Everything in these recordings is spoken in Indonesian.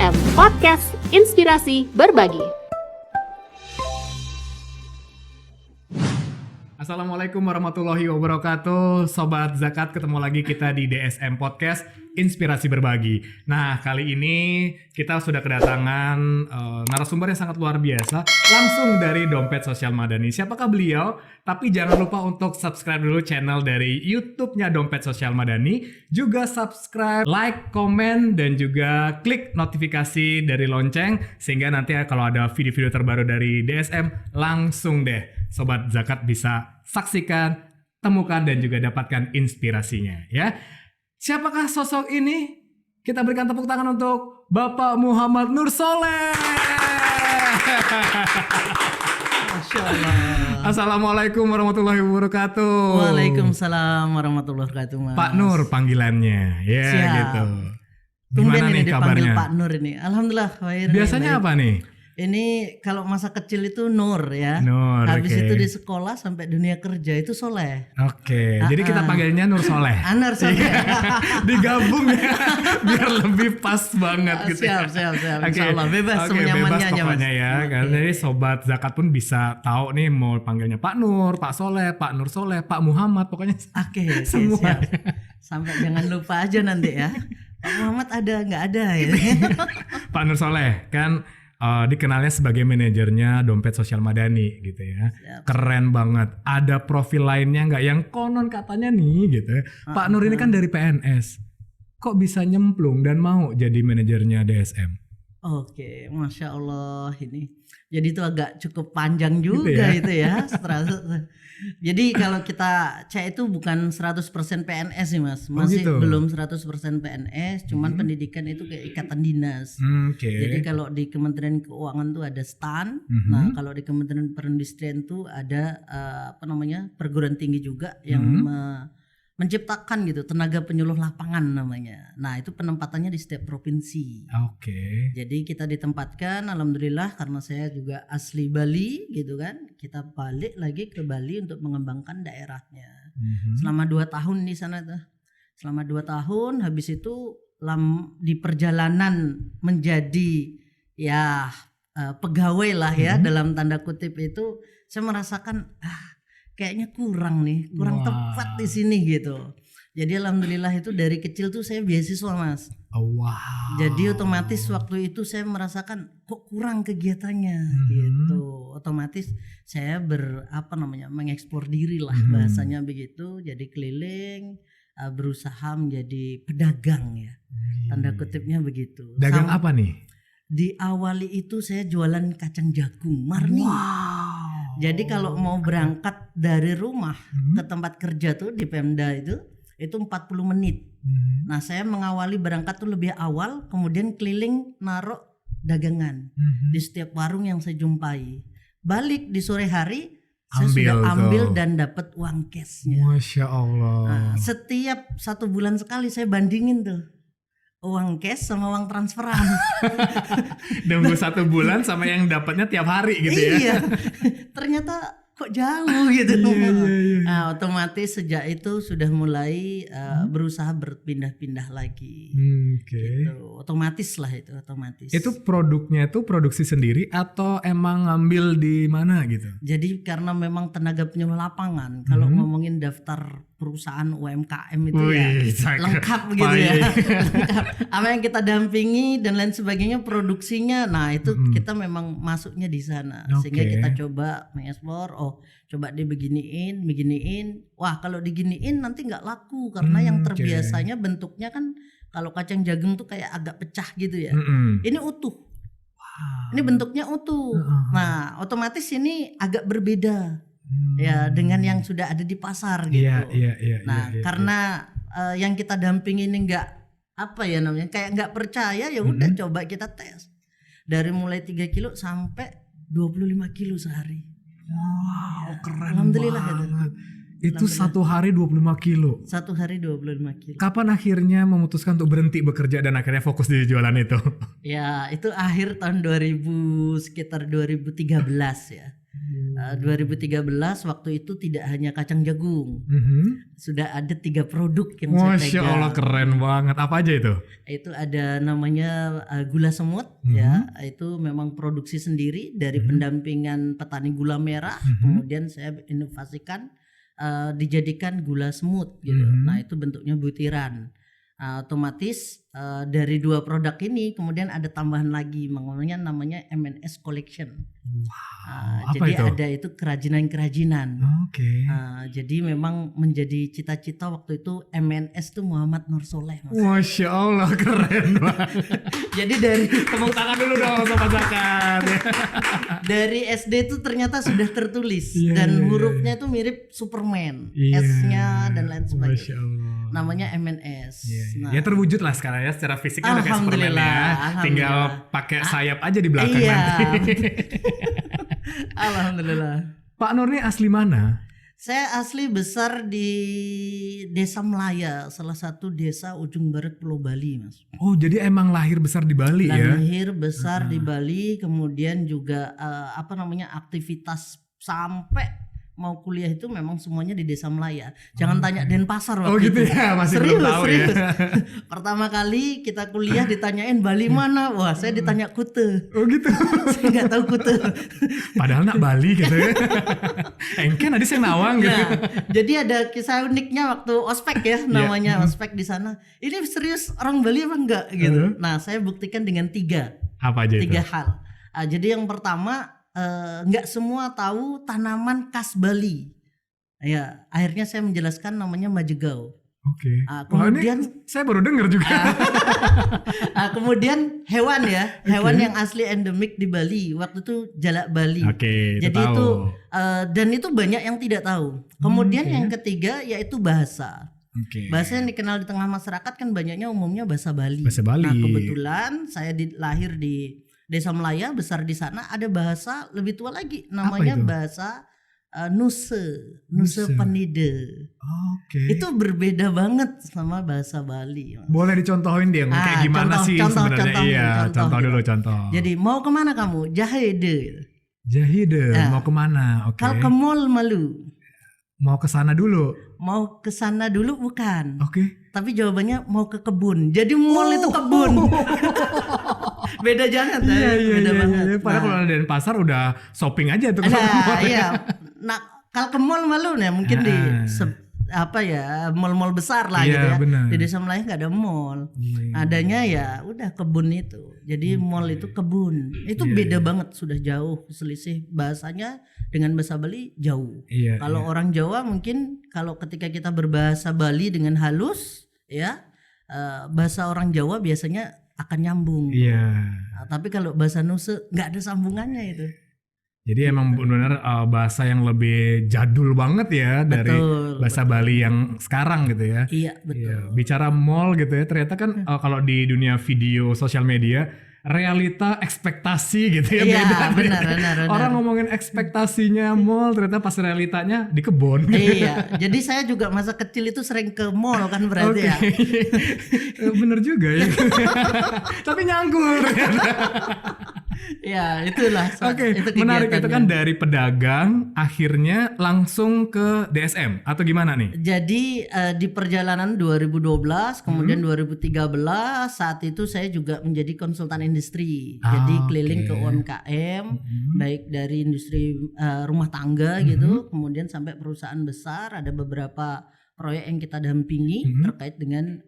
DSM Podcast Inspirasi Berbagi. Assalamualaikum warahmatullahi wabarakatuh. Sobat Zakat, ketemu lagi kita di DSM Podcast Inspirasi Berbagi. Nah, kali ini kita sudah kedatangan narasumber yang sangat luar biasa, langsung dari Dompet Sosial Madani. Siapakah beliau? Tapi jangan lupa untuk subscribe dulu channel dari YouTube-nya Dompet Sosial Madani. Juga subscribe, like, komen, dan juga klik notifikasi dari lonceng. Sehingga nanti kalau ada video-video terbaru dari DSM, langsung deh Sobat Zakat bisa saksikan, temukan, dan juga dapatkan inspirasinya ya. Siapakah sosok ini? Kita berikan tepuk tangan untuk Bapak Muhammad Nur Soleh. Masya Allah. Assalamualaikum warahmatullahi wabarakatuh. Waalaikumsalam warahmatullahi wabarakatuh, Mas. Pak Nur panggilannya ya. Siap. Gitu. Tumben Gimana nih ini dipanggil kabarnya? Pak Nur ini. Alhamdulillah. Biasanya apa nih? Ini kalau masa kecil itu Nur ya. Nur. Habis oke. itu di sekolah sampai dunia kerja itu Soleh. Oke, jadi kita panggilnya Nur Soleh. Anar Soleh. Digabung ya, biar lebih pas banget gitu. Siap. Oke. Insya Allah bebas Oke, senyamannya bebas aja, Mas. pokoknya ya. Kan jadi Sobat Zakat pun bisa tahu nih mau panggilnya Pak Nur, Pak Soleh, Pak Nur Soleh, Pak Muhammad, pokoknya Oke, semua. siap. Sampai jangan lupa aja nanti ya. Pak Muhammad ada nggak ada ya? Pak Nur Soleh kan dikenalnya sebagai manajernya Dompet Sosial Madani gitu ya. Siap. Keren banget. Ada profil lainnya nggak yang konon katanya nih gitu ya. Pak Nur ini kan dari PNS. Kok bisa nyemplung dan mau jadi manajernya DSM? Oke, Masya Allah ini. Jadi itu agak cukup panjang Gitu juga ya? itu ya. Jadi kalau kita cek itu bukan 100% PNS sih, Mas. Masih gitu? belum 100% PNS, cuman pendidikan itu kayak ikatan dinas. Oke. Jadi kalau di Kementerian Keuangan tuh ada STAN. Nah, kalau di Kementerian Perindustrian tuh ada perguruan tinggi juga yang menciptakan gitu tenaga penyuluh lapangan namanya. Nah, itu penempatannya di setiap provinsi. Oke. Jadi kita ditempatkan, alhamdulillah karena saya juga asli Bali gitu kan. Kita balik lagi ke Bali untuk mengembangkan daerahnya. Selama 2 tahun di sana tuh. Selama 2 tahun, habis itu di perjalanan menjadi pegawai lah ya dalam tanda kutip itu, saya merasakan kayaknya kurang Wah. tepat di sini gitu. Jadi alhamdulillah itu dari kecil tuh saya beasiswa, Mas. Wow. Jadi otomatis waktu itu saya merasakan kok kurang kegiatannya gitu. Otomatis saya mengeksplor diri lah bahasanya begitu. Jadi keliling, berusaha menjadi pedagang ya. Tanda kutipnya begitu. Dagang apa nih? Diawali itu saya jualan kacang jagung, marni. Jadi kalau mau berangkat dari rumah ke tempat kerja tuh di Pemda itu 40 menit. Nah, saya mengawali berangkat tuh lebih awal, kemudian keliling naruh dagangan di setiap warung yang saya jumpai. Balik di sore hari saya sudah ambil dan dapat uang cashnya. Masya Allah. Nah, setiap 1 bulan sekali saya bandingin tuh uang cash sama uang transferan. Nunggu 1 bulan sama yang dapatnya tiap hari gitu ya. Iya. Ternyata kok jauh gitu. Iya. Nah, otomatis sejak itu sudah mulai berusaha berpindah-pindah lagi. Oke. Gitu. Otomatis lah itu, otomatis. Itu produknya itu produksi sendiri atau emang ngambil di mana gitu? Jadi karena memang tenaga penyuluh lapangan, kalau ngomongin daftar perusahaan UMKM itu lengkap gitu ya. Lengkap. Apa yang kita dampingi dan lain sebagainya, produksinya. Nah, itu kita memang masuknya di sana. Sehingga kita coba mengeksplor, coba dibeginiin. Wah, kalau diginiin nanti nggak laku karena yang terbiasanya bentuknya kan kalau kacang jagung tuh kayak agak pecah gitu ya. Ini utuh. Ini bentuknya utuh. Nah, otomatis ini agak berbeda. Ya dengan yang sudah ada di pasar gitu. Iya. Karena yang kita dampingi ini nggak kayak nggak percaya, ya udah coba kita tes dari mulai 3 kilo sampai 25 kilo sehari. Wow, keren Alhamdulillah banget. Itu 1 hari 25 kilo. 1 hari 25 kilo. Kapan akhirnya memutuskan untuk berhenti bekerja dan akhirnya fokus di jualan itu? Ya itu akhir tahun sekitar 2013 ya. 2013 waktu itu tidak hanya kacang jagung, Mhm. sudah ada 3 produk yang saya Masya pegang. Allah, keren banget. Apa aja itu? Itu ada namanya gula semut, ya, itu memang produksi sendiri dari pendampingan petani gula merah, kemudian saya inovasikan dijadikan gula semut gitu. Nah itu bentuknya butiran. Otomatis dari 2 produk ini kemudian ada tambahan lagi namanya MNS Collection. Apa Jadi itu? ada itu kerajinan-kerajinan. Oke. Jadi memang menjadi cita-cita waktu itu MNS tuh Muhammad Nur Soleh, Mas. Masya Allah, keren banget. Jadi dari Tepuk tangan dulu dong Sobat Zakat. dari SD itu ternyata sudah tertulis Iya, dan iya, hurufnya itu mirip Superman, Iya. S-nya dan lain Masya sebagainya. Allah. Namanya MNS. Iya, iya. Nah, Ya terwujud lah sekarang ya, secara fisiknya udah kayak Superman Alhamdulillah, ya. alhamdulillah. Tinggal pakai sayap aja di belakang iya. nanti. Alhamdulillah. Pak Nur ini asli mana? Saya asli besar di Desa Melaya, salah satu desa ujung barat Pulau Bali, Mas. Oh, jadi emang lahir besar di Bali ya? Lahir besar di Bali, kemudian juga aktivitas sampai mau kuliah itu memang semuanya di Desa Melaya. Jangan tanya Denpasar waktu Oh gitu itu. ya, masih belum tahu serius. ya. Pertama kali kita kuliah ditanyain Bali mana? Wah, saya ditanya Kute. Oh gitu. Saya nggak tahu Kute. Padahal nak Bali gitu ya. Engken tadi saya nawang gitu. Nah, jadi ada kisah uniknya waktu ospek ya, namanya ospek di sana. Ini serius orang Bali apa enggak gitu. Nah, saya buktikan dengan 3 Apa aja itu? hal. Jadi yang pertama, nggak semua tahu tanaman khas Bali. Ya, akhirnya saya menjelaskan namanya majegau. Oke. Kemudian Wah, ini saya baru dengar juga. kemudian hewan ya, hewan yang asli endemik di Bali. Waktu itu jalak Bali. Oke, Jadi tahu. itu dan itu banyak yang tidak tahu. Kemudian yang ketiga yaitu bahasa. Oke. Bahasa yang dikenal di tengah masyarakat kan banyaknya umumnya bahasa Bali. Bahasa Bali. Nah, kebetulan saya lahir di Desa Melaya, besar di sana, ada bahasa lebih tua lagi namanya itu? bahasa Nuse Penide. Oke. Itu berbeda banget sama bahasa Bali. Mas. Boleh dicontohin dia kayak gimana contoh, sih contoh, sebenarnya? contoh, Iya, contoh contoh gitu. dulu contoh. Jadi mau kemana kamu? Jahede. Jahide, mau kemana? Oke. Kalau ke mall malu. Mau ke sana dulu. Mau ke sana dulu bukan. Oke. Tapi jawabannya mau ke kebun. Jadi mall itu kebun. Beda jangan Iya, beda banget. Iya. Padahal kalau ada di pasar udah shopping aja tuh. Nah, iya. Nah, kalau ke mall malu nih mungkin di mall-mall besar lah Iya, gitu ya. benar. Di Desa Melaya nggak ada mall. Iya. Adanya ya udah kebun itu. Jadi mall itu kebun. Itu beda banget, sudah jauh selisih bahasanya dengan bahasa Bali jauh. Iya. Kalau orang Jawa mungkin kalau ketika kita berbahasa Bali dengan halus ya, bahasa orang Jawa biasanya akan nyambung. Iya. Nah, tapi kalau bahasa Nuse nggak ada sambungannya itu. Jadi emang benar bahasa yang lebih jadul banget ya dari bahasa Bali yang sekarang gitu ya. Iya betul. Iya. Bicara mall gitu ya, ternyata kan kalau di dunia video sosial media realita ekspektasi gitu ya, Iya, beda. benar. Orang ngomongin ekspektasinya mall, ternyata pas realitanya di kebun. Iya, jadi saya juga masa kecil itu sering ke mall kan berarti ya. Bener juga ya. Tapi nyangkul. Ya itulah. Oke, itu menarik itu kegiatannya. kan dari pedagang akhirnya langsung ke DSM atau gimana nih? Jadi di perjalanan 2012 kemudian 2013 saat itu saya juga menjadi konsultan industri. Jadi keliling ke UMKM baik dari industri rumah tangga gitu, kemudian sampai perusahaan besar, ada beberapa proyek yang kita dampingi terkait dengan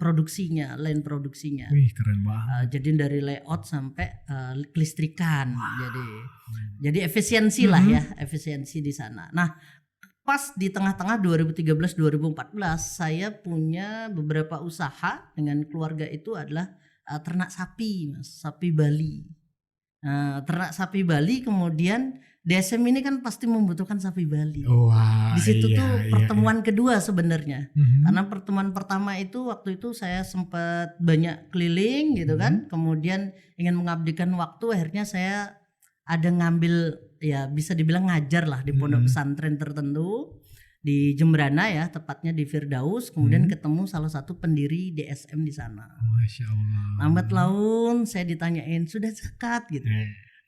produksinya, line produksinya. Wih, keren banget. Jadi dari layout sampai kelistrikan. Jadi efisiensi lah ya, efisiensi di sana. Nah, pas di tengah-tengah 2013-2014 saya punya beberapa usaha dengan keluarga itu adalah ternak sapi, Mas, sapi Bali. Ternak sapi Bali, kemudian DSM ini kan pasti membutuhkan sapi Bali. Wah, Di situ iya, tuh iya, pertemuan kedua sebenarnya. iya. Karena pertemuan pertama itu waktu itu saya sempat banyak keliling gitu kan. Kemudian ingin mengabdikan waktu, akhirnya saya ada ngambil ya bisa dibilang ngajar lah di pondok pesantren tertentu di Jembrana ya, tepatnya di Firdaus. Kemudian ketemu salah satu pendiri DSM di sana. Masya Allah. Lambat laun saya ditanyain sudah zakat gitu.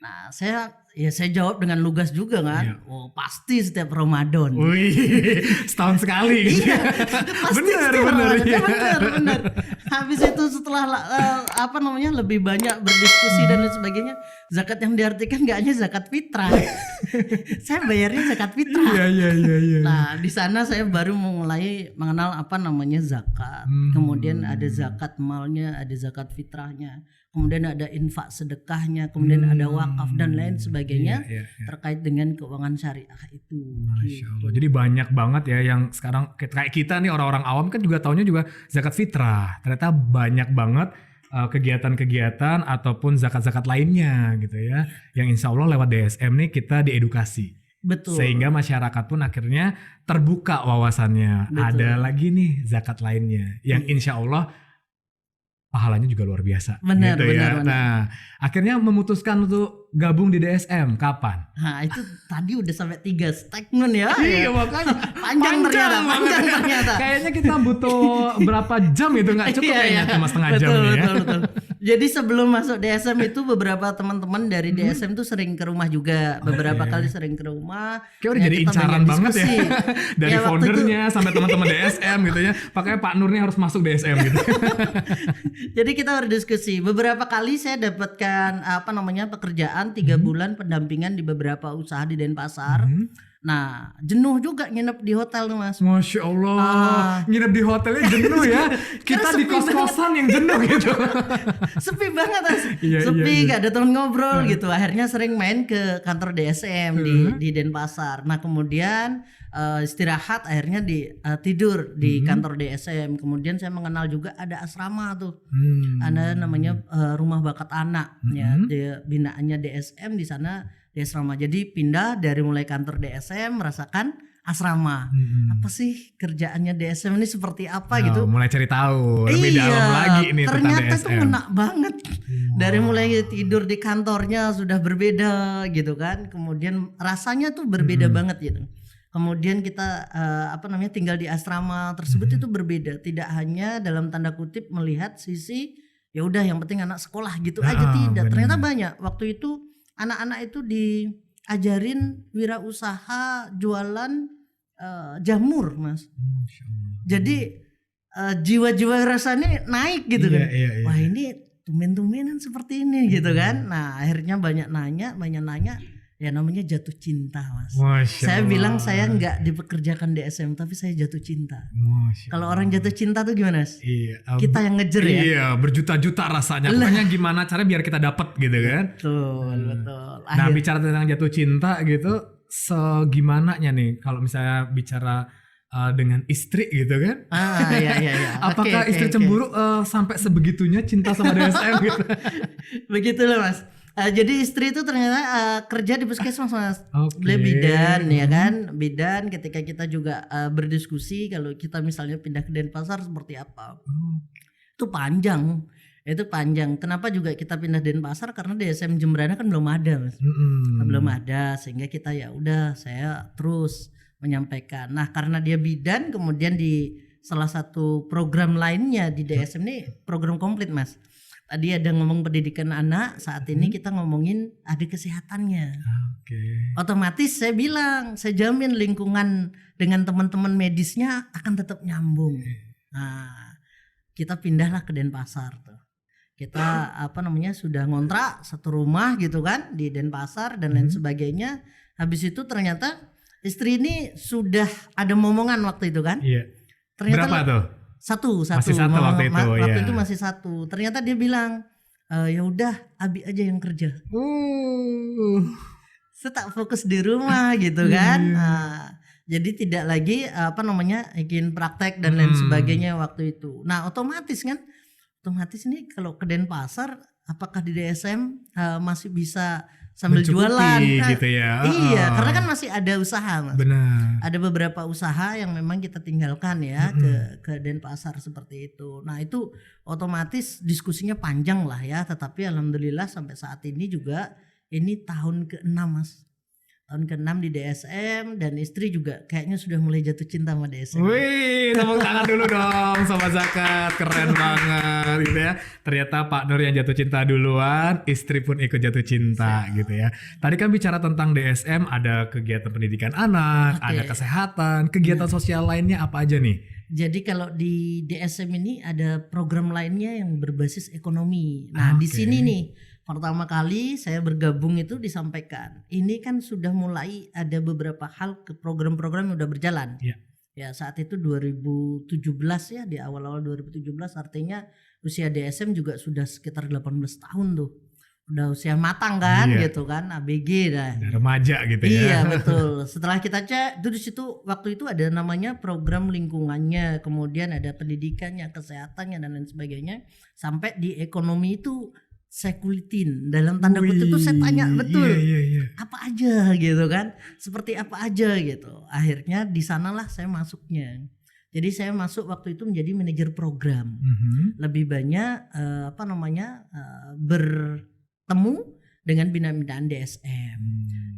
Nah, saya Ya saya jawab dengan lugas juga kan. Iya. Oh pasti setiap Ramadan. Wih, setahun sekali. Iya, pasti setiap Ramadan. Iya. Bener. Habis itu setelah lebih banyak berdiskusi dan lain sebagainya, zakat yang diartikan nggak hanya zakat fitrah. Saya bayarnya zakat fitrah. Iya. Nah di sana saya baru mulai mengenal apa namanya zakat. Kemudian ada zakat malnya, ada zakat fitrahnya. Kemudian ada infak sedekahnya, kemudian ada wakaf dan lain sebagainya Iya. terkait dengan keuangan syariah itu. Masya Allah. Jadi banyak banget ya yang sekarang kayak kita nih orang-orang awam kan juga taunya juga zakat fitrah. Ternyata banyak banget kegiatan-kegiatan ataupun zakat-zakat lainnya gitu ya. Yang insya Allah lewat DSM nih kita diedukasi. Betul. Sehingga masyarakat pun akhirnya terbuka wawasannya. Betul. Ada lagi nih zakat lainnya yang insya Allah pahalanya juga luar biasa. Benar. Nah, akhirnya memutuskan untuk gabung di DSM kapan? Nah itu tadi udah sampai 3 statement ya. Iya makanya Panjang ternyata. Kayaknya kita butuh berapa jam itu nggak cukup kayaknya cuma setengah jam nih ya. Betul. Jadi sebelum masuk DSM itu beberapa teman-teman dari DSM tuh sering ke rumah juga. Beberapa kali sering ke rumah. Kayak udah jadi kita incaran banyak banget ya. diskusi. Dari Ya, waktu foundernya sampai teman-teman DSM gitu ya. Makanya Pak Nur nih harus masuk DSM gitu. Jadi kita berdiskusi. Beberapa kali saya dapatkan pekerjaan 3 bulan pendampingan di beberapa usaha di Denpasar. Nah, jenuh juga nginep di hotel tuh Mas. Masya Allah, nginep di hotelnya jenuh ya. Kita di kos-kosan yang jenuh gitu. Sepi banget Mas. Iya. Gak ada teman ngobrol gitu. Akhirnya sering main ke kantor DSM di Denpasar. Nah, kemudian istirahat akhirnya tidur di kantor DSM. Kemudian saya mengenal juga ada asrama tuh. Ada namanya rumah bakat anak ya, binaannya DSM di sana di asrama. Jadi pindah dari mulai kantor DSM merasakan asrama. Apa sih kerjaannya DSM ini seperti apa gitu? Mulai cari tahu lebih dalam lagi nih tentang ternyata DSM. tuh ngena banget. Dari mulai tidur di kantornya sudah berbeda gitu kan. Kemudian rasanya tuh berbeda banget gitu. Kemudian kita tinggal di asrama tersebut itu berbeda. Tidak hanya dalam tanda kutip melihat sisi ya udah yang penting anak sekolah gitu aja, tidak. Bener. Ternyata banyak. Waktu itu anak-anak itu diajarin wirausaha jualan jamur Mas. Jadi jiwa-jiwa rasanya naik gitu kan. Iya. Wah ini tumben-tumbenan seperti ini gitu kan. Nah akhirnya banyak nanya. Ya namanya jatuh cinta Mas. Saya bilang saya nggak dipekerjakan DSM tapi saya jatuh cinta. Kalau orang jatuh cinta tuh gimana Mas? Iya, Kita yang ngejer ya. Iya, berjuta-juta rasanya. Pokoknya gimana cara biar kita dapat gitu kan. Betul. Nah, bicara tentang jatuh cinta gitu, segimananya nih kalau misalnya bicara dengan istri gitu kan? Iya. Apakah istri cemburu sampai sebegitunya cinta sama DSM gitu? Begitulah Mas. Jadi istri itu ternyata kerja di puskesmas Mas. Beliau Oke. bidan ya kan. Bidan ketika kita juga berdiskusi kalau kita misalnya pindah ke Denpasar seperti apa. Itu panjang. Kenapa juga kita pindah Denpasar? Karena DSM Jembrana kan belum ada Mas. Belum ada sehingga kita ya udah saya terus menyampaikan. Nah, karena dia bidan kemudian di salah satu program lainnya di DSM ini program komplit Mas. Tadi ada ngomong pendidikan anak, saat ini kita ngomongin ada kesehatannya. Otomatis saya bilang, saya jamin lingkungan dengan teman-teman medisnya akan tetap nyambung. Nah, kita pindahlah ke Denpasar tuh. Kita sudah ngontrak satu rumah gitu kan di Denpasar dan lain sebagainya. Habis itu ternyata istri ini sudah ada momongan waktu itu kan. Iya. Ternyata berapa tuh? Satu Masih satu waktu itu, waktu ya. itu masih satu. Ternyata dia bilang ya udah Abi aja yang kerja. Saya tak fokus di rumah gitu kan. Jadi tidak lagi ingin praktek dan lain sebagainya waktu itu. Nah otomatis nih kalau ke Denpasar apakah di DSM masih bisa sambil mencukupi jualan gitu ya. Iya, karena kan masih ada usaha Mas. Benar. Ada beberapa usaha yang memang kita tinggalkan ya ke Denpasar seperti itu. Nah itu otomatis diskusinya panjang lah ya. Tetapi alhamdulillah sampai saat ini juga ini tahun ke-6 Mas. tahun ke-6 di DSM, dan istri juga kayaknya sudah mulai jatuh cinta sama DSM. Wih, tepuk tangan dulu dong Sobat Zakat, keren banget gitu ya. Ternyata Pak Nur yang jatuh cinta duluan, istri pun ikut jatuh cinta gitu ya. Tadi kan bicara tentang DSM, ada kegiatan pendidikan anak, ada kesehatan, kegiatan sosial lainnya apa aja nih? Jadi kalau di DSM ini ada program lainnya yang berbasis ekonomi. Nah, di sini nih pertama kali saya bergabung itu disampaikan. Ini kan sudah mulai ada beberapa hal ke program-program yang udah berjalan. Ya saat itu 2017 ya, di awal-awal 2017, artinya usia DSM juga sudah sekitar 18 tahun tuh. Udah usia matang kan gitu kan, ABG dah. Udah remaja gitu ya. Iya betul. Setelah kita cek, itu di situ waktu itu ada namanya program lingkungannya, kemudian ada pendidikannya, kesehatannya dan lain sebagainya. Sampai di ekonomi itu saya kulitin, dalam tanda kutip itu saya tanya betul apa aja gitu kan, seperti apa aja gitu. Akhirnya di sanalah saya masuknya. Jadi saya masuk waktu itu menjadi manajer program. Lebih banyak bertemu dengan bina-binaan DSM.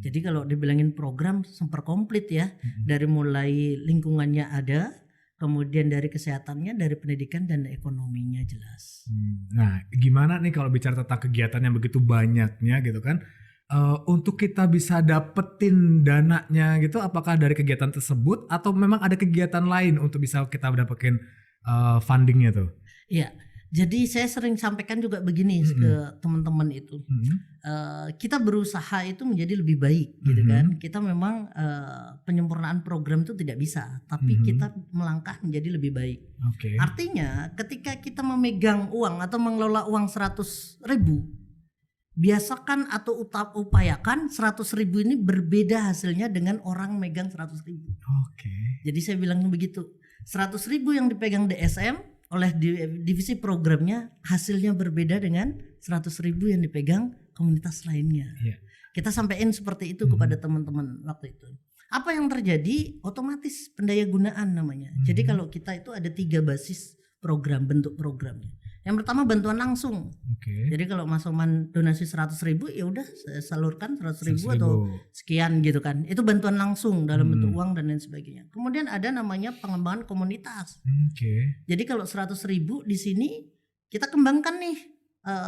Jadi kalau dibilangin program super komplit ya, dari mulai lingkungannya ada, kemudian dari kesehatannya, dari pendidikan dan ekonominya jelas. Nah, gimana nih kalau bicara tentang kegiatan yang begitu banyaknya gitu kan, untuk kita bisa dapetin dananya gitu, apakah dari kegiatan tersebut atau memang ada kegiatan lain untuk bisa kita dapetin fundingnya tuh? Iya, jadi saya sering sampaikan juga begini ke teman-teman itu, kita berusaha itu menjadi lebih baik gitu kan. Kita memang penyempurnaan program itu tidak bisa, tapi kita melangkah menjadi lebih baik. Artinya ketika kita memegang uang atau mengelola uang 100.000, biasakan atau upayakan 100.000 ini berbeda hasilnya dengan orang megang 100.000. Jadi saya bilang begitu, 100.000 yang dipegang DSM oleh divisi programnya hasilnya berbeda dengan 100.000 yang dipegang komunitas lainnya. Kita sampaikan seperti itu kepada teman-teman waktu itu. Apa yang terjadi? Otomatis pendaya gunaan namanya. Jadi kalau kita itu ada 3 basis program, bentuk programnya. Yang pertama bantuan langsung. Jadi kalau Mas Oman donasi 100.000, ya udah saya salurkan 100.000 atau sekian gitu kan. Itu bantuan langsung dalam bentuk uang dan lain sebagainya. Kemudian ada namanya pengembangan komunitas. Jadi kalau 100.000 di sini kita kembangkan nih.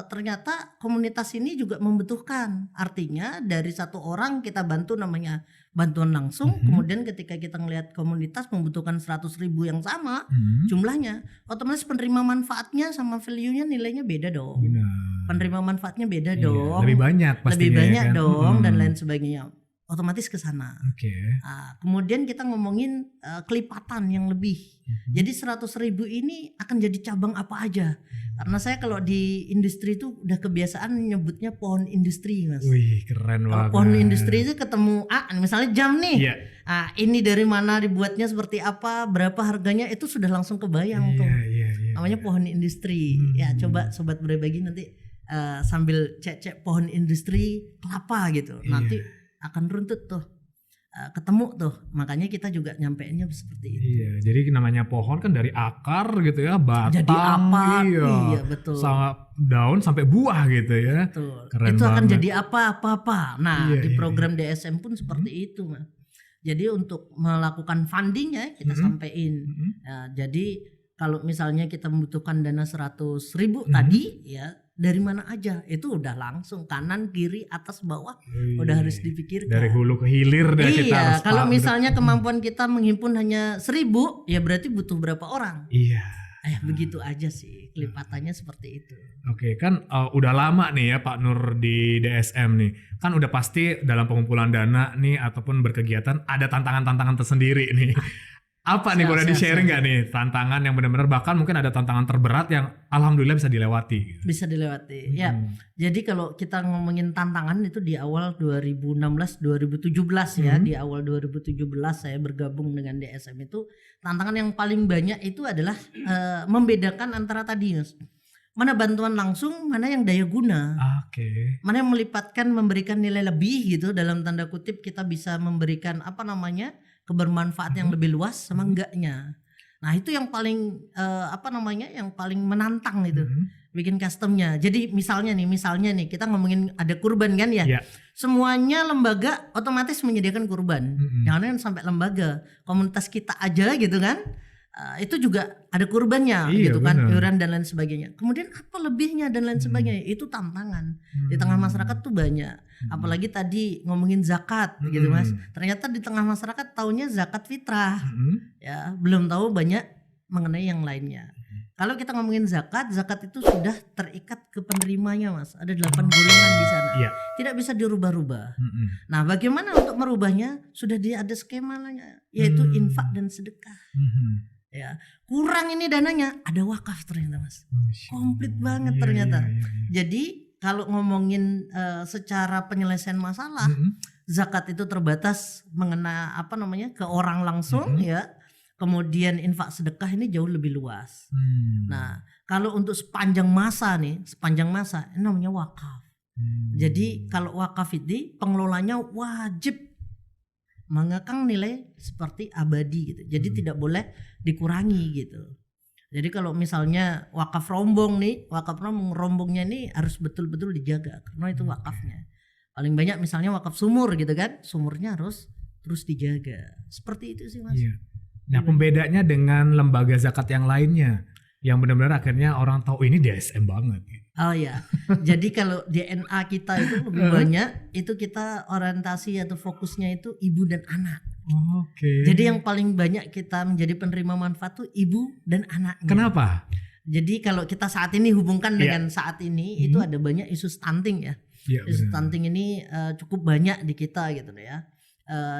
Ternyata komunitas ini juga membutuhkan. Artinya dari satu orang kita bantu namanya bantuan langsung. Kemudian ketika kita ngelihat komunitas membutuhkan 100.000 yang sama jumlahnya, otomatis penerima manfaatnya sama value-nya nilainya beda dong. Penerima manfaatnya beda dong. Lebih banyak pastinya. Lebih banyak kan? dong dan lain sebagainya. Otomatis ke sana. Kemudian kita ngomongin kelipatan yang lebih. Jadi 100.000 ini akan jadi cabang apa aja. Karena saya kalau di industri itu udah kebiasaan nyebutnya pohon industri, Mas. Wih, keren banget. Pohon industri itu ketemu misalnya jam nih. Ini dari mana dibuatnya, seperti apa, berapa harganya, itu sudah langsung kebayang tuh. Namanya pohon industri. Ya, coba sobat berbagi nanti sambil cek-cek pohon industri kelapa gitu. Nanti akan runtut tuh. Ketemu tuh, makanya kita juga nyampeinnya seperti itu. Jadi namanya pohon kan dari akar gitu ya, batang, jadi apa? Iya betul. Sama daun sampai buah gitu ya. Betul. Keren itu akan banget. jadi apa. Nah di program DSM pun seperti itu, Mas. Jadi untuk melakukan fundingnya kita sampaikan. Jadi kalau misalnya kita membutuhkan dana 100.000 tadi ya, dari mana aja itu udah langsung kanan kiri atas bawah udah harus dipikirkan dari hulu ke hilir deh kita harus kalau misalnya kemampuan kita menghimpun hanya 1.000 ya berarti butuh berapa orang begitu aja sih kelipatannya seperti itu. Kan udah lama nih ya Pak Nur di DSM nih, kan udah pasti dalam pengumpulan dana nih ataupun berkegiatan ada tantangan-tantangan tersendiri nih. Apa nih boleh di-sharing nggak nih tantangan yang benar-benar, bahkan mungkin ada tantangan terberat yang alhamdulillah bisa dilewati? Bisa dilewati, ya. Jadi kalau kita ngomongin tantangan itu di awal 2016-2017 ya, di awal 2017 saya bergabung dengan DSM itu tantangan yang paling banyak itu adalah membedakan antara tadi, Mas. Mana bantuan langsung, mana yang daya guna. Mana yang melipatkan memberikan nilai lebih gitu, dalam tanda kutip kita bisa memberikan kebermanfaat yang lebih luas sama enggaknya. Nah itu yang paling yang paling menantang itu. bikin customnya. Jadi misalnya nih kita ngomongin ada kurban kan ya. Iya. Semuanya lembaga otomatis menyediakan kurban. Jangan sampai lembaga, komunitas kita aja gitu kan. Itu juga ada kurbannya Iya, gitu kan, benar. iuran dan lain sebagainya. Kemudian apa lebihnya dan lain sebagainya, itu tantangan di tengah masyarakat tuh banyak. Apalagi tadi ngomongin zakat gitu Mas. Ternyata di tengah masyarakat taunya zakat fitrah, ya belum tahu banyak mengenai yang lainnya. Kalau kita ngomongin zakat itu sudah terikat ke penerimanya Mas. Ada 8 golongan di sana. Iya. Tidak bisa dirubah-rubah. Nah, bagaimana untuk merubahnya? Sudah ada skemanya, yaitu infak dan sedekah. Ya, kurang ini dananya, ada wakaf ternyata Mas. Komplit banget ternyata. Jadi kalau ngomongin secara penyelesaian masalah, zakat itu terbatas mengena ke orang langsung ya. Kemudian infak sedekah ini jauh lebih luas. Nah, kalau untuk sepanjang masa ini namanya wakaf. Jadi kalau wakaf ini pengelolanya wajib mengekang nilai seperti abadi gitu. Jadi tidak boleh dikurangi gitu. Jadi kalau misalnya wakaf rombongnya ini harus betul-betul dijaga karena itu wakafnya. Paling banyak misalnya wakaf sumur gitu kan, sumurnya harus terus dijaga. Seperti itu sih Mas. Iya. Nah, pembedanya dengan lembaga zakat yang lainnya yang benar-benar akhirnya orang tahu ini DSM banget. Oh ya, jadi kalau DNA kita itu lebih banyak itu kita orientasi atau fokusnya itu ibu dan anak. Oke. Jadi yang paling banyak kita menjadi penerima manfaat tuh ibu dan anaknya. Kenapa? Jadi kalau kita saat ini hubungkan dengan saat ini itu ada banyak isu stunting ya. Isu stunting ini cukup banyak di kita gitu ya.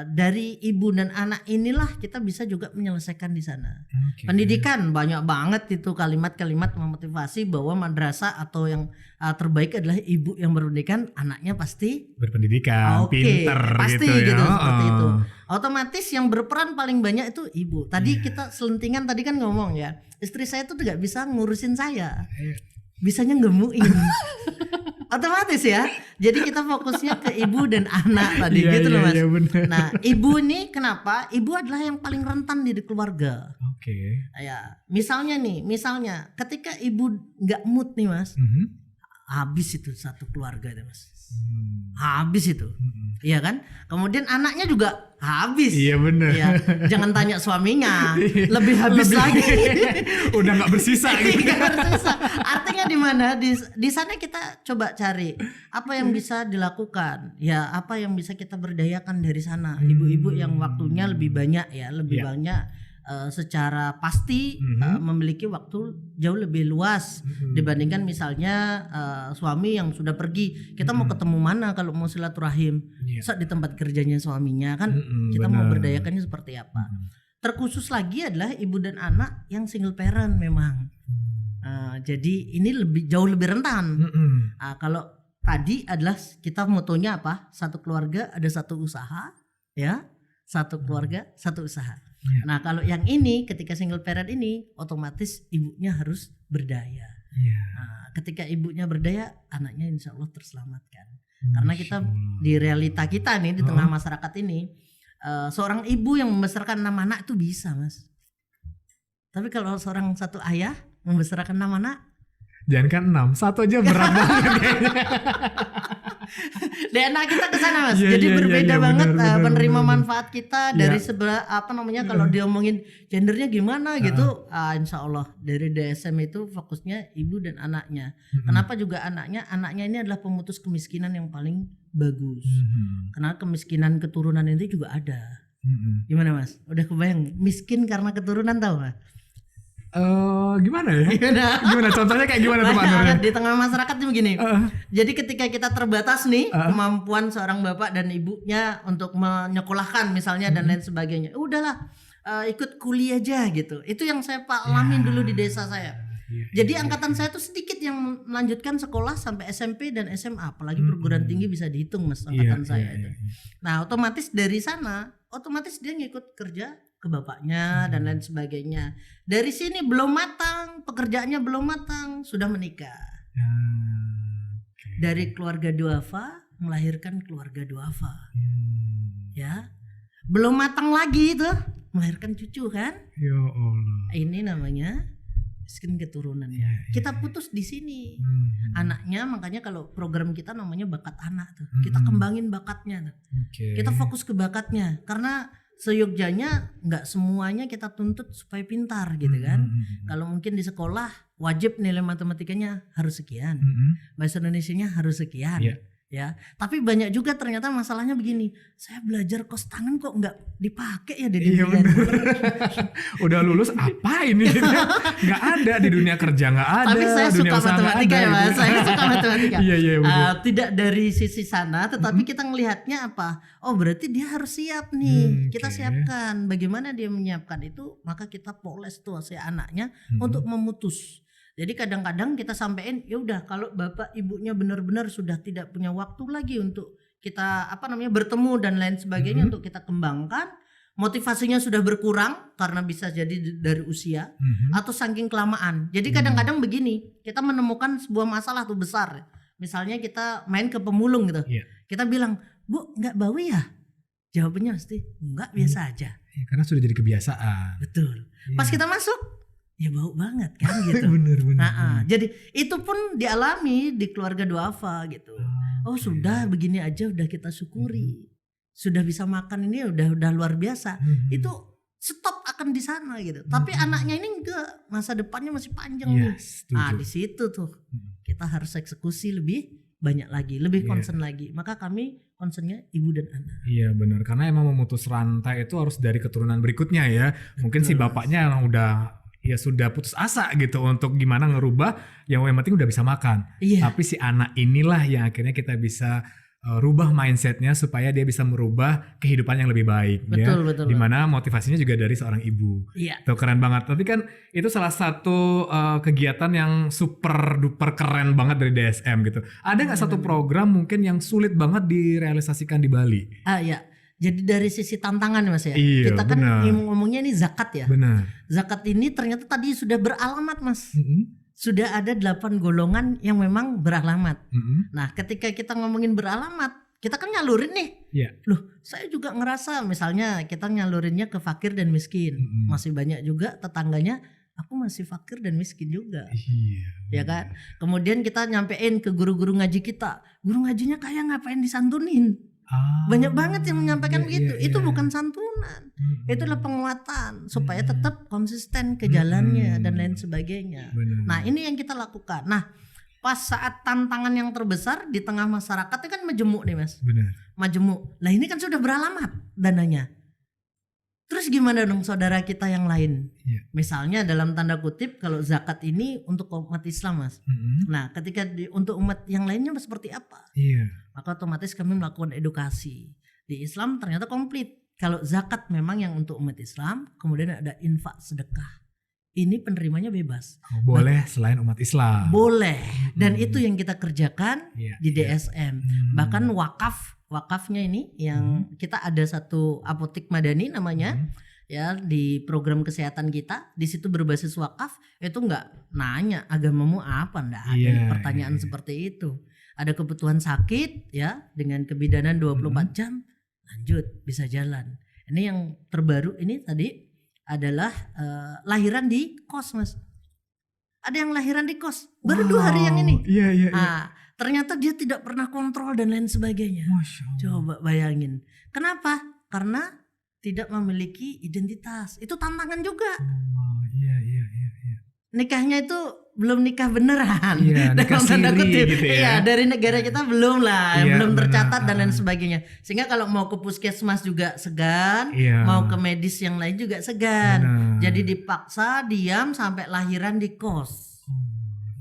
Dari ibu dan anak inilah kita bisa juga menyelesaikan di sana. Pendidikan banyak banget itu kalimat-kalimat memotivasi bahwa madrasah atau yang terbaik adalah ibu yang berpendidikan, anaknya pasti berpendidikan, pinter pasti gitu ya. Seperti itu. Otomatis yang berperan paling banyak itu ibu. Tadi kita selentingan tadi kan ngomong ya, istri saya tuh tidak bisa ngurusin saya, bisanya ngemuin. Otomatis ya. Jadi kita fokusnya ke ibu dan anak tadi gitu loh Mas. Nah, ibu nih kenapa? Ibu adalah yang paling rentan di keluarga. Ya, misalnya ketika ibu nggak mood nih Mas, habis itu satu keluarga deh Mas. Habis itu. Iya kan? Kemudian anaknya juga habis. Iya benar. Ya, jangan tanya suaminya, lebih habis lagi. Udah nggak bersisa gitu. Artinya di mana? Di sana kita coba cari apa yang bisa dilakukan. Ya, apa yang bisa kita berdayakan dari sana. Ibu-ibu yang waktunya lebih banyak ya, lebih banyak secara pasti memiliki waktu jauh lebih luas dibandingkan misalnya suami yang sudah pergi. Kita mau ketemu mana kalau mau silaturahim? Saat di tempat kerjanya suaminya kan kita mau berdayakannya seperti apa? Terkhusus lagi adalah ibu dan anak yang single parent memang. Jadi ini jauh lebih rentan. Kalau tadi adalah kita motonya apa? Satu keluarga ada satu usaha, ya. Satu keluarga satu usaha. Nah kalau yang ini ketika single parent ini otomatis ibunya harus berdaya. Nah, ketika ibunya berdaya, anaknya insya Allah terselamatkan. Karena kita di realita kita nih di tengah masyarakat ini, seorang ibu yang membesarkan 6 anak itu bisa Mas. Tapi kalau seorang satu ayah membesarkan 6 anak, jangan kan 6, satu aja berat banget kayaknya. DNA kita ke sana Mas. Jadi berbeda banget penerima manfaat kita dari sebelah kalau diomongin gendernya gimana gitu. Insya Allah dari DSM itu fokusnya ibu dan anaknya. Kenapa juga anaknya? Anaknya ini adalah pemutus kemiskinan yang paling bagus. Karena kemiskinan keturunan itu juga ada. Gimana Mas? Udah kebayang miskin karena keturunan tahu Mas? Gimana ya? Gimana contohnya kayak gimana tuh Pak Nur? Di tengah masyarakat tuh begini. Jadi ketika kita terbatas nih kemampuan seorang bapak dan ibunya untuk menyekolahkan misalnya dan lain sebagainya. Udahlah ikut kuliah aja gitu. Itu yang saya alamin dulu di desa saya. Jadi angkatan saya tuh sedikit yang melanjutkan sekolah sampai SMP dan SMA, apalagi perguruan tinggi bisa dihitung Mas angkatan saya itu. Nah, otomatis dari sana otomatis dia ngikut kerja ke bapaknya dan lain sebagainya. Dari sini belum matang, pekerjaannya belum matang, sudah menikah. Dari keluarga duafa melahirkan keluarga duafa. Ya. Belum matang lagi itu, melahirkan cucu kan? Ya Allah. Ini namanya miskin keturunan. Iya, iya, Kita iya. putus di sini. Hmm. Anaknya, makanya kalau program kita namanya bakat anak tuh. Hmm. Kita kembangin bakatnya tuh. Oke. Kita fokus ke bakatnya karena seyogyanya nggak semuanya kita tuntut supaya pintar gitu kan. Kalau mungkin di sekolah wajib nilai matematikanya harus sekian, bahasa Indonesianya harus sekian. Iya. Ya, tapi banyak juga ternyata masalahnya begini. Saya belajar kos tangan kok nggak dipakai ya di Iya dunia. bener. Udah lulus apa ini? Nggak ada di dunia kerja, nggak ada. Tapi saya dunia suka usaha nggak matematika ada ya Mas. gitu. Saya suka matematika. Iya bener. Tidak dari sisi sana, tetapi kita ngelihatnya apa? Oh berarti dia harus siap nih. Kita Oke. siapkan. Bagaimana dia menyiapkan itu? Maka kita poles tuh si anaknya untuk memutus. Jadi kadang-kadang kita sampein, ya udah kalau bapak ibunya benar-benar sudah tidak punya waktu lagi untuk kita bertemu dan lain sebagainya untuk kita kembangkan. Motivasinya sudah berkurang karena bisa jadi dari usia atau saking kelamaan. Jadi kadang-kadang begini, kita menemukan sebuah masalah tuh besar. Misalnya kita main ke pemulung gitu. Iya. Kita bilang, "Bu, nggak bau ya?" Jawabannya pasti, "Enggak, biasa aja." Ya, karena sudah jadi kebiasaan. Betul. Iya. Pas kita masuk, ya bau banget kan gitu. bener. Jadi itu pun dialami di keluarga duafa gitu. Oh sudah begini aja udah kita syukuri. Sudah bisa makan ini udah luar biasa. Itu stop akan di sana gitu. Tapi anaknya ini enggak, masa depannya masih panjang nih. Setuju. Di situ tuh kita harus eksekusi lebih banyak lagi, lebih concern lagi. Maka kami concernnya ibu dan anak. Iya benar, karena emang memutus rantai itu harus dari keturunan berikutnya ya. Mungkin si bapaknya emang udah sudah putus asa gitu untuk gimana ngerubah, yang penting udah bisa makan. Iya. Tapi si anak inilah yang akhirnya kita bisa rubah mindsetnya supaya dia bisa merubah kehidupan yang lebih baik. Betul. Dimana motivasinya juga dari seorang ibu. Iya. Tuh keren banget. Tapi kan itu salah satu kegiatan yang super duper keren banget dari DSM gitu. Ada nggak satu program mungkin yang sulit banget direalisasikan di Bali? Ya. Jadi dari sisi tantangan Mas ya. Iya, Kita kan benar. ngomongnya ini zakat ya. Benar. Zakat ini ternyata tadi sudah beralamat Mas. Sudah ada 8 golongan yang memang beralamat. Nah ketika kita ngomongin beralamat, kita kan nyalurin nih. Iya. Loh saya juga ngerasa misalnya kita nyalurinnya ke fakir dan miskin. Masih banyak juga tetangganya, aku masih fakir dan miskin juga. Iya. Ya kan. Kemudian kita nyampein ke guru-guru ngaji kita. Guru ngajinya kayak ngapain disantunin. Banyak banget yang menyampaikan begitu. Itu bukan santunan. Itu adalah penguatan supaya tetap konsisten ke jalannya dan lain sebagainya. Benar. Nah, ini yang kita lakukan. Nah, pas saat tantangan yang terbesar di tengah masyarakat itu kan majemuk nih, Mas. Benar. Majemuk. Lah ini kan sudah beralamat dananya. Terus gimana dong saudara kita yang lain? Iya. Misalnya dalam tanda kutip kalau zakat ini untuk umat Islam, Mas. Nah, ketika untuk umat yang lainnya seperti apa? Iya. Maka otomatis kami melakukan edukasi. Di Islam ternyata komplit. Kalau zakat memang yang untuk umat Islam, kemudian ada infak sedekah. Ini penerimanya bebas. Boleh selain umat Islam. Boleh. Dan itu yang kita kerjakan Iya, di iya. DSM. Bahkan wakafnya ini yang kita ada satu apotik madani namanya. Ya, di program kesehatan kita, di situ berbasis wakaf, itu nggak nanya agamamu apa, nggak ada Iya, pertanyaan iya. seperti itu. Ada kebutuhan sakit ya dengan kebidanan 24 jam lanjut bisa jalan. Ini yang terbaru ini tadi adalah lahiran di kos, Mas. Ada yang lahiran di kos baru 2 hari yang ini. Iya. Ternyata dia tidak pernah kontrol dan lain sebagainya. Masya Allah. Coba bayangin. Kenapa? Karena tidak memiliki identitas. Itu tantangan juga. Iya. Nikahnya itu belum nikah beneran. Iya, nikah Dalam tanda siri kutip. gitu ya. Iya, dari negara kita belum lah, Iya, belum tercatat benar. dan lain sebagainya. Sehingga kalau mau ke puskesmas juga segan, Iya. mau ke medis yang lain juga segan. Benar. Jadi dipaksa diam sampai lahiran di kos.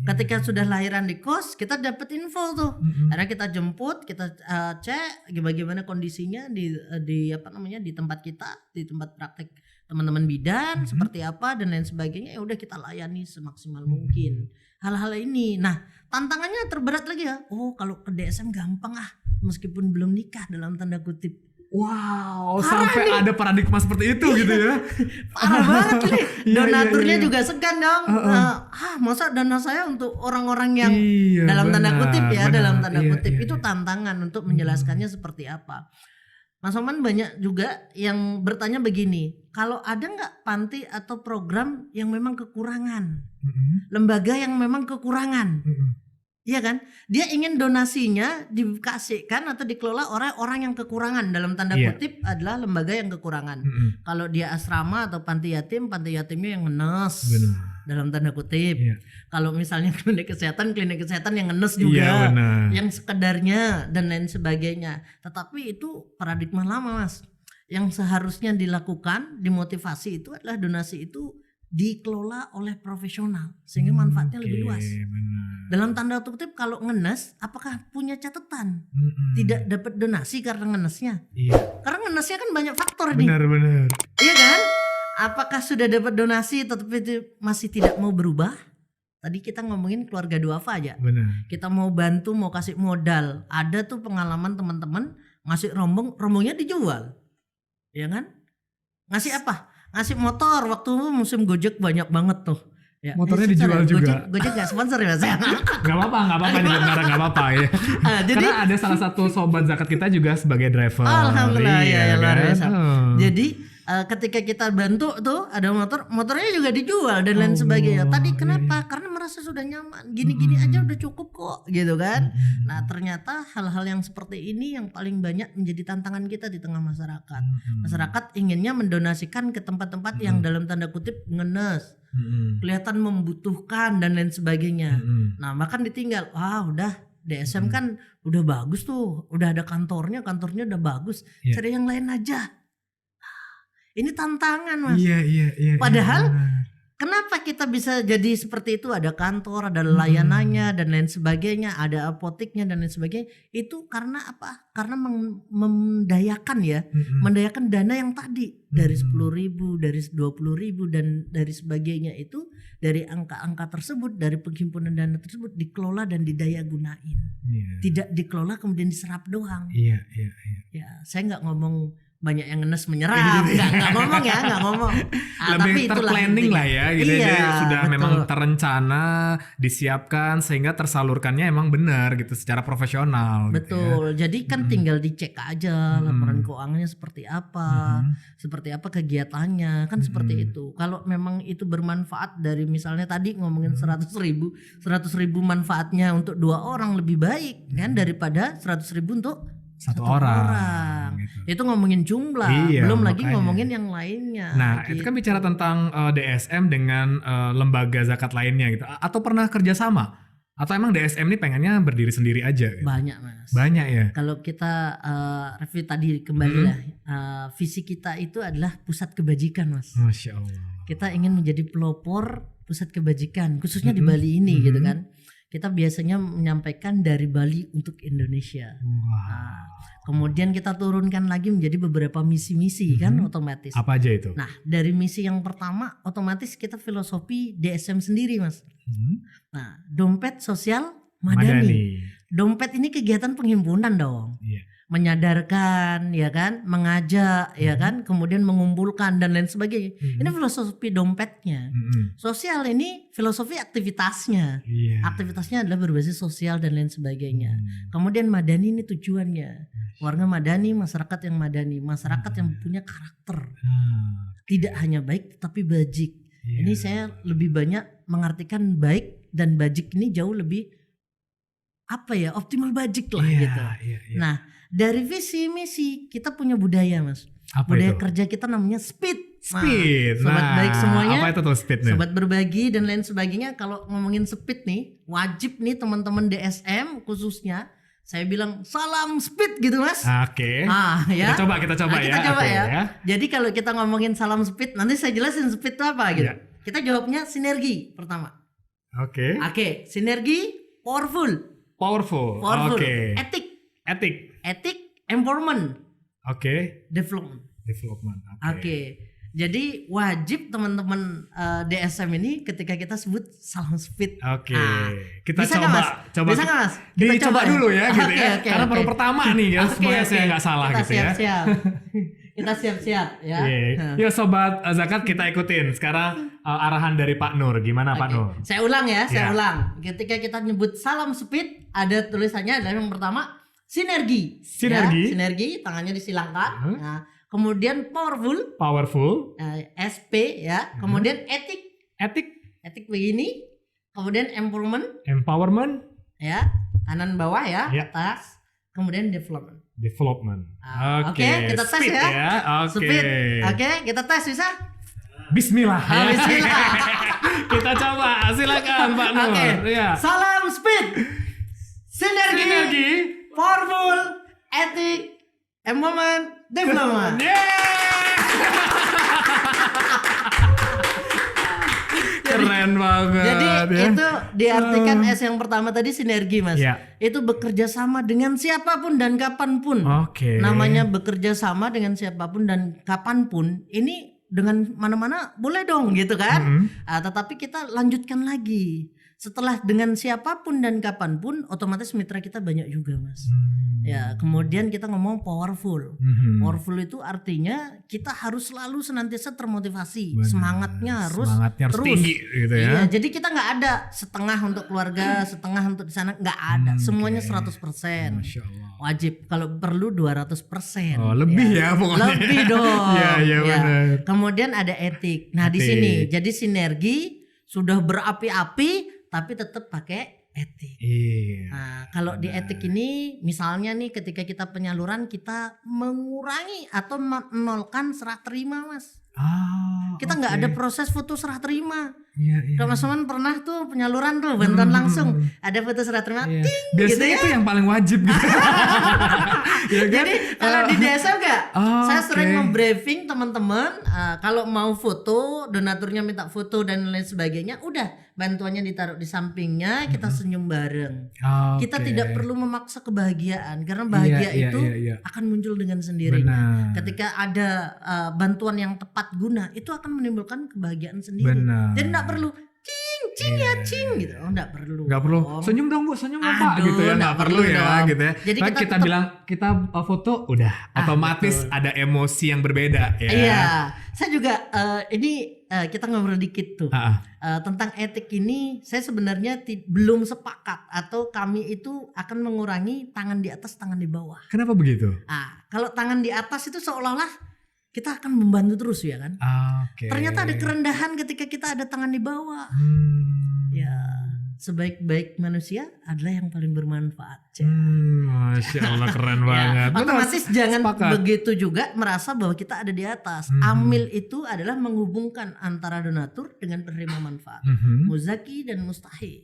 Ketika sudah lahiran di kos, kita dapat info tuh. Karena kita jemput, kita cek bagaimana kondisinya di tempat kita, di tempat praktek teman-teman bidan seperti apa dan lain sebagainya. Ya udah kita layani semaksimal mungkin hal-hal ini. Nah, tantangannya terberat lagi ya. Oh, kalau ke DSM gampang meskipun belum nikah dalam tanda kutip. Wow, Parah sampai nih. ada paradigma seperti itu gitu ya. Parah banget nih. Iya, Donaturnya iya. juga segan dong. Masa dana saya untuk orang-orang yang Iya, dalam tanda benar, kutip ya, benar. dalam tanda Iya, kutip iya, itu iya. tantangan untuk menjelaskannya seperti apa. Mas Oman banyak juga yang bertanya begini, kalau ada nggak panti atau program yang memang kekurangan, lembaga yang memang kekurangan, iya kan? Dia ingin donasinya dikasihkan atau dikelola oleh orang yang kekurangan, dalam tanda kutip adalah lembaga yang kekurangan. Kalau dia asrama atau panti yatimnya yang ngenes. Benar. Dalam tanda kutip. Kalau misalnya klinik kesehatan yang ngenes juga, yang sekedarnya dan lain sebagainya. Tetapi itu paradigma lama, Mas. Yang seharusnya dilakukan, dimotivasi itu adalah donasi itu dikelola oleh profesional sehingga manfaatnya lebih luas. Benar. Dalam tanda kutip kalau ngenes, apakah punya catatan? Tidak dapat donasi karena ngenesnya? Iya. Karena ngenesnya kan banyak faktor nih. Benar. Iya kan? Apakah sudah dapat donasi tetapi masih tidak mau berubah? Tadi kita ngomongin keluarga duafa aja. Benar. Kita mau bantu, mau kasih modal. Ada tuh pengalaman teman-teman ngasih rombongnya dijual. Ya kan? Ngasih apa? Ngasih motor. Waktu musim Gojek banyak banget tuh. Ya, motornya dijual juga. Gojek gak sponsor ya Mas? Gak apa-apa gak apa-apa ya. Jadi, karena ada salah satu sobat zakat kita juga sebagai driver. Alhamdulillah ya luar biasa. Oh. Jadi ketika kita bantu tuh ada motornya juga dijual dan lain sebagainya. Tadi kenapa? Karena merasa sudah nyaman. Gini-gini aja udah cukup kok, gitu kan? Nah ternyata hal-hal yang seperti ini yang paling banyak menjadi tantangan kita di tengah masyarakat. Masyarakat inginnya mendonasikan ke tempat-tempat yang dalam tanda kutip ngenes, kelihatan membutuhkan dan lain sebagainya. Nah bahkan ditinggal. Udah DSM kan udah bagus tuh, udah ada kantornya udah bagus. Cari yang lain aja. Ini tantangan, Mas. Iya. Padahal kenapa kita bisa jadi seperti itu? Ada kantor, ada layanannya dan lain sebagainya, ada apoteknya dan lain sebagainya. Itu karena apa? Karena mendayakan ya, mendayakan dana yang tadi dari 10.000, dari 20.000 dan dari sebagainya itu, dari angka-angka tersebut, dari penghimpunan dana tersebut dikelola dan didaya gunain. Tidak dikelola kemudian diserap doang. Iya. Ya, saya nggak ngomong banyak yang ngenes menyerap, nggak ngomong. Lebih tapi terplanning lah ya, gitu. Iya, Jadi sudah betul. memang terencana, disiapkan sehingga tersalurkannya emang benar gitu secara profesional. Betul. Gitu ya. Jadi kan tinggal dicek aja laporan keuangannya seperti apa, kegiatannya kan seperti itu. Kalau memang itu bermanfaat dari misalnya tadi ngomongin 100.000 manfaatnya untuk 2 orang lebih baik kan daripada 100.000 untuk satu orang. Gitu. Itu ngomongin jumlah, belum lagi ngomongin yang lainnya. Nah, gitu. itu kan bicara tentang DSM dengan lembaga zakat lainnya gitu. Atau pernah kerjasama? Atau emang DSM ini pengennya berdiri sendiri aja? Gitu? Banyak, Mas. Banyak ya. Kalau kita review tadi kembali lah, visi kita itu adalah pusat kebajikan, Mas. Masya Allah. Kita ingin menjadi pelopor pusat kebajikan, khususnya di Bali ini, gitu kan. Kita biasanya menyampaikan dari Bali untuk Indonesia. Nah, kemudian kita turunkan lagi menjadi beberapa misi-misi kan otomatis. Apa aja itu? Nah, dari misi yang pertama otomatis kita filosofi DSM sendiri, Mas. Nah, dompet sosial madani. Dompet ini kegiatan penghimpunan dong. Menyadarkan ya kan, mengajak ya kan, kemudian mengumpulkan dan lain sebagainya. Ini filosofi dompetnya. Sosial ini filosofi aktivitasnya. Aktivitasnya adalah berbasis sosial dan lain sebagainya. Kemudian madani ini tujuannya. Warga madani, masyarakat yang madani, masyarakat yang punya karakter. Tidak hanya baik tapi bajik. Ini saya lebih banyak mengartikan baik dan bajik ini jauh lebih optimal bajik lah gitu. Nah, dari visi misi kita punya budaya, Mas. Budaya kerja kita namanya speed. Sobat baik semuanya. Apa itu tuh speed? Sobat berbagi dan lain sebagainya. Kalau ngomongin speed nih, wajib nih teman-teman DSM khususnya saya bilang salam speed gitu, Mas. Oke. Ya. Kita coba ya. Jadi kalau kita ngomongin salam speed, nanti saya jelasin speed itu apa gitu. Kita jawabnya sinergi pertama. Oke. Sinergi powerful. Oke. Etik, empowerment. Oke. Development. Oke. Jadi wajib teman-teman DSM ini ketika kita sebut salam speed. Oke. Kita bisa coba. Bisa nggak, Mas? Kita coba dulu ya gitu ya. Karena baru pertama nih ya, semoga saya nggak salah kita gitu ya. Kita siap-siap ya. Yuk sobat zakat kita ikutin. Sekarang arahan dari Pak Nur. Gimana Pak Nur? Saya ulang ya, saya ulang. Ketika kita nyebut salam speed, ada tulisannya adalah yang pertama sinergi. Sinergi. Ya, sinergi, tangannya disilangkan. Uh-huh. Nah, kemudian powerful, Powerful. SP ya. Kemudian Etik. etik begini. Kemudian Empowerment. ya, kanan bawah ya, Ya. atas. Kemudian development. Oke, kita tes speed ya. Oke. Speed. Oke, kita tes bisa? Bismillah. Bismillah. Kita coba, silakan Pak Nur. Oke. Ya. Salam speed. Sinergi. Powerful. Etik. Empowerment. Development. Keren banget. Jadi ya. itu diartikan S yang pertama tadi sinergi, Mas. Ya. Itu bekerja sama dengan siapapun dan kapanpun. Oke. Namanya bekerja sama dengan siapapun dan kapanpun. Ini dengan mana-mana boleh dong gitu kan. Tetapi kita lanjutkan lagi. Setelah dengan siapapun dan kapanpun, otomatis mitra kita banyak juga, Mas. Ya, kemudian kita ngomong powerful. Powerful itu artinya kita harus selalu senantiasa termotivasi. Benar. Semangatnya harus terus tinggi gitu ya. Iya, jadi kita nggak ada setengah untuk keluarga, setengah untuk di sana, nggak ada. Semuanya 100%. Masya Allah. Wajib, kalau perlu 200%. Oh, lebih ya pokoknya. Lebih dong. Iya, Ya. benar. Kemudian ada etik. Nah, di Etik. sini jadi sinergi sudah berapi-api tapi tetap pakai etik. Iya. Nah, kalau di etik ini misalnya nih ketika kita penyaluran kita mengurangi atau menolkan serah terima, Mas. Kita nggak ada proses foto serah terima. Iya. Kalau Mas Oman pernah tuh penyaluran tuh bantuan langsung ada foto serah terima, Iya. ting Biasanya gitu ya. itu yang paling wajib gitu. Ya kan? Jadi kalau di desa enggak, saya oke. sering membriefing teman-teman kalau mau foto, donaturnya minta foto dan lain sebagainya, udah bantuannya ditaruh di sampingnya, kita senyum bareng. Kita Oke. tidak perlu memaksa kebahagiaan karena bahagia Iya, itu iya. akan muncul dengan sendirinya. Benar. Ketika ada bantuan yang tepat guna, itu akan menimbulkan kebahagiaan sendiri. Benar. Jadi enggak perlu cing ya cing gitu. Oh, enggak perlu. Nggak perlu dong. senyum dong Bu, senyum dong Pak Aduh, gitu ya, nggak nggak perlu perlu ya dong. gitu ya. Jadi Nah, kita kita tetap- bilang kita foto udah otomatis betul. ada emosi yang berbeda ya. Iya, saya juga ini kita ngobrol dikit tuh Ah, tentang etik ini. Saya sebenarnya belum sepakat atau kami itu akan mengurangi tangan di atas, tangan di bawah. Kenapa begitu? Kalau tangan di atas itu seolah-olah kita akan membantu terus ya kan. Oke. Ternyata ada kerendahan ketika kita ada tangan di bawah. Ya, sebaik-baik manusia adalah yang paling bermanfaat. Masya Allah keren banget. Ya, otomatis Benar, jangan sepakat. begitu juga merasa bahwa kita ada di atas. Amil itu adalah menghubungkan antara donatur dengan penerima manfaat. Muzaki dan mustahi.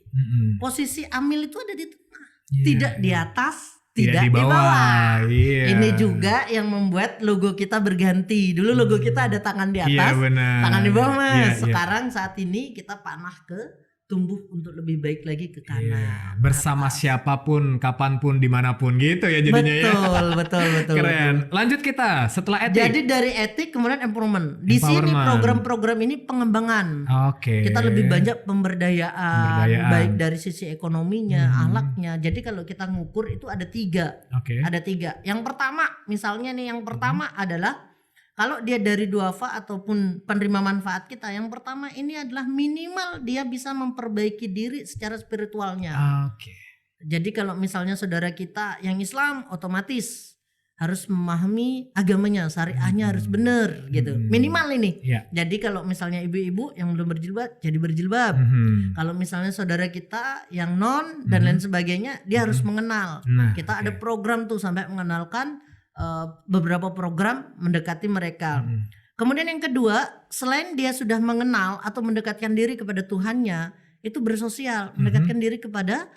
Posisi amil itu ada di tengah, Iya, tidak di atas, tidak di bawah. Iya. Ini juga yang membuat logo kita berganti. Dulu logo kita ada tangan di Iya, atas, benar. tangan di bawah, Mas. Iya, iya. Sekarang saat ini kita panah ke tumbuh untuk lebih baik lagi ke kanan. Iya, bersama atas. siapapun, kapanpun, dimanapun gitu ya jadinya ya. Betul. Keren. Lanjut kita setelah etik. Jadi dari etik kemudian empowerment. Di sini Empowerment. program-program ini pengembangan. Oke. Kita lebih banyak pemberdayaan, baik dari sisi ekonominya, ahlaknya. Jadi kalau kita ngukur itu ada 3. Oke. Ada 3. Yang pertama, misalnya nih yang pertama adalah kalau dia dari duafa ataupun penerima manfaat kita, yang pertama ini adalah minimal dia bisa memperbaiki diri secara spiritualnya. Oke. Jadi kalau misalnya saudara kita yang Islam otomatis harus memahami agamanya, syariahnya harus benar gitu. Minimal ini. Iya. Jadi kalau misalnya ibu-ibu yang belum berjilbab jadi berjilbab. Kalau misalnya saudara kita yang non dan lain sebagainya, dia harus mengenal. Nah, Kita ada program tuh sampai mengenalkan beberapa program mendekati mereka. Kemudian yang kedua, selain dia sudah mengenal atau mendekatkan diri kepada Tuhannya, itu bersosial, mendekatkan diri kepada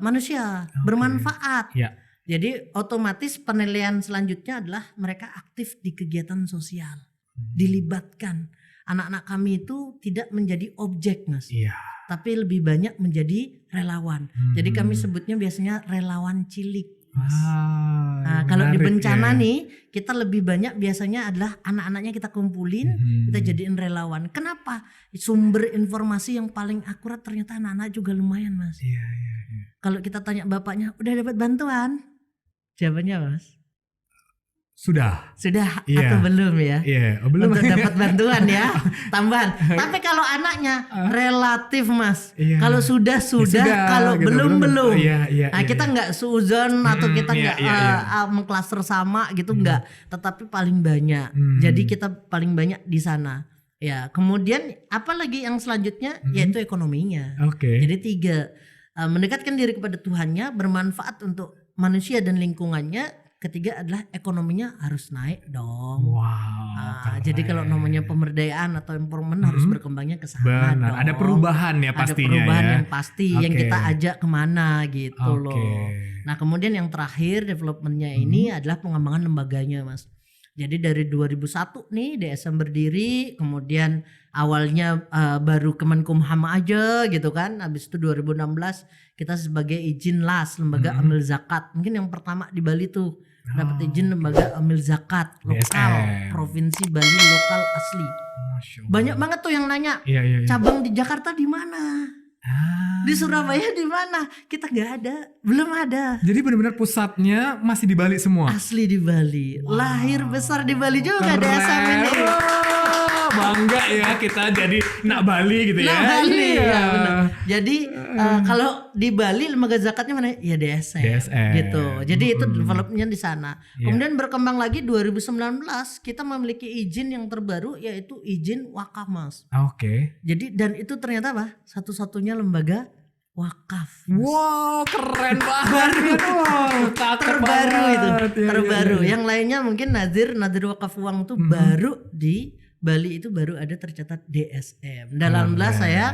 manusia, bermanfaat. Ya. Jadi otomatis penilaian selanjutnya adalah mereka aktif di kegiatan sosial, dilibatkan. Anak-anak kami itu tidak menjadi objek, Mas, Iya. tapi lebih banyak menjadi relawan. Jadi kami sebutnya biasanya relawan cilik. Nah, kalau di menarik bencana ya. nih, kita lebih banyak biasanya adalah anak-anaknya kita kumpulin, kita jadiin relawan. Kenapa? Sumber informasi yang paling akurat ternyata anak-anak juga lumayan, Mas. Iya. Kalau kita tanya bapaknya, udah dapat bantuan? Jawabannya, Mas? Sudah. Iya. Atau belum ya? Iya, belum. Untuk dapat bantuan ya, tambahan. Tapi kalau anaknya relatif Mas. Iya. Kalau sudah, kalau gitu, belum. Iya, Nah, kita nggak suzon atau kita nggak iya. mengklaster sama gitu nggak, tetapi paling banyak. Jadi kita paling banyak di sana. Ya, kemudian apalagi yang selanjutnya yaitu ekonominya. Oke. Jadi 3, mendekatkan diri kepada Tuhannya, bermanfaat untuk manusia dan lingkungannya. Ketiga adalah ekonominya harus naik dong. Wow. Jadi kalau namanya pemberdayaan atau empowerment harus berkembangnya ke sana dong. Ada perubahan ya pastinya. Ada perubahan ya. yang pasti yang kita ajak kemana gitu loh. Nah kemudian yang terakhir developmentnya ini adalah pengembangan lembaganya Mas. Jadi dari 2001 nih DSM berdiri, kemudian awalnya baru Kemenkumham aja gitu kan. Habis itu 2016 kita sebagai izin LAS, lembaga amil zakat. Mungkin yang pertama di Bali tuh dapat izin lembaga amil zakat lokal provinsi Bali lokal asli. Banyak banget tuh yang nanya. Iya. Cabang di Jakarta di mana? Di Surabaya di mana? Kita nggak ada, belum ada. Jadi benar-benar pusatnya masih di Bali semua. Asli di Bali, lahir besar di Bali juga DSM ini. Bangga ya kita jadi nak Bali gitu ya. Nak Bali iya. ya benar. Jadi kalau di Bali lembaga zakatnya mana? Ya DSM. Gitu. Jadi itu developmentnya di sana. Kemudian berkembang lagi 2019 kita memiliki izin yang terbaru yaitu izin wakaf Mas. Oke. Jadi dan itu ternyata apa? Satu-satunya lembaga wakaf. Wow, keren banget. Terbaru itu. Iya, Terbaru. iya. Yang lainnya mungkin nadir wakaf uang itu baru di Bali itu baru ada tercatat DSM. Dan alhamdulillah saya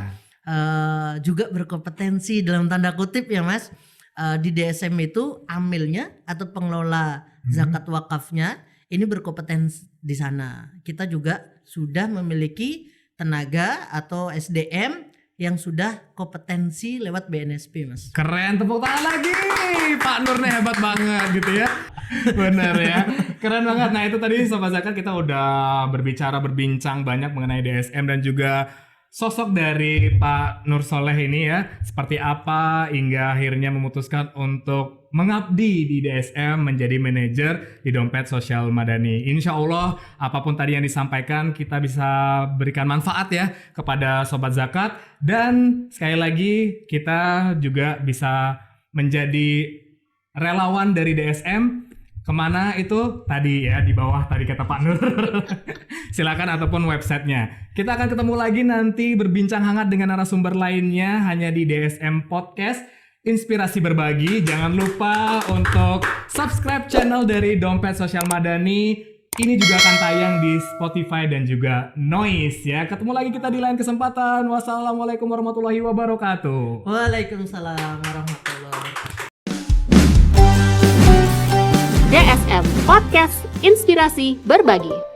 juga berkompetensi dalam tanda kutip ya Mas. Di DSM itu amilnya atau pengelola zakat wakafnya ini berkompetensi di sana. Kita juga sudah memiliki tenaga atau SDM yang sudah kompetensi lewat BNSP Mas. Keren, tepuk tangan lagi. Pak Nur nih hebat banget gitu ya. Bener ya. Keren banget. Nah itu tadi Sobat Zakat kita udah berbincang banyak mengenai DSM dan juga sosok dari Pak Nur Soleh ini ya. Seperti apa hingga akhirnya memutuskan untuk mengabdi di DSM menjadi manajer di Dompet Sosial Madani. Insya Allah apapun tadi yang disampaikan kita bisa berikan manfaat ya kepada Sobat Zakat. Dan sekali lagi kita juga bisa menjadi relawan dari DSM. Kemana itu tadi ya di bawah tadi kata Pak Nur. Silakan ataupun websitenya. Kita akan ketemu lagi nanti berbincang hangat dengan narasumber lainnya hanya di DSM Podcast Inspirasi Berbagi. Jangan lupa untuk subscribe channel dari Dompet Sosial Madani. Ini juga akan tayang di Spotify dan juga Noise ya. Ketemu lagi kita di lain kesempatan. Wassalamualaikum warahmatullahi wabarakatuh. Waalaikumsalam warahmatullahi wabarakatuh. DSM Podcast Inspirasi Berbagi.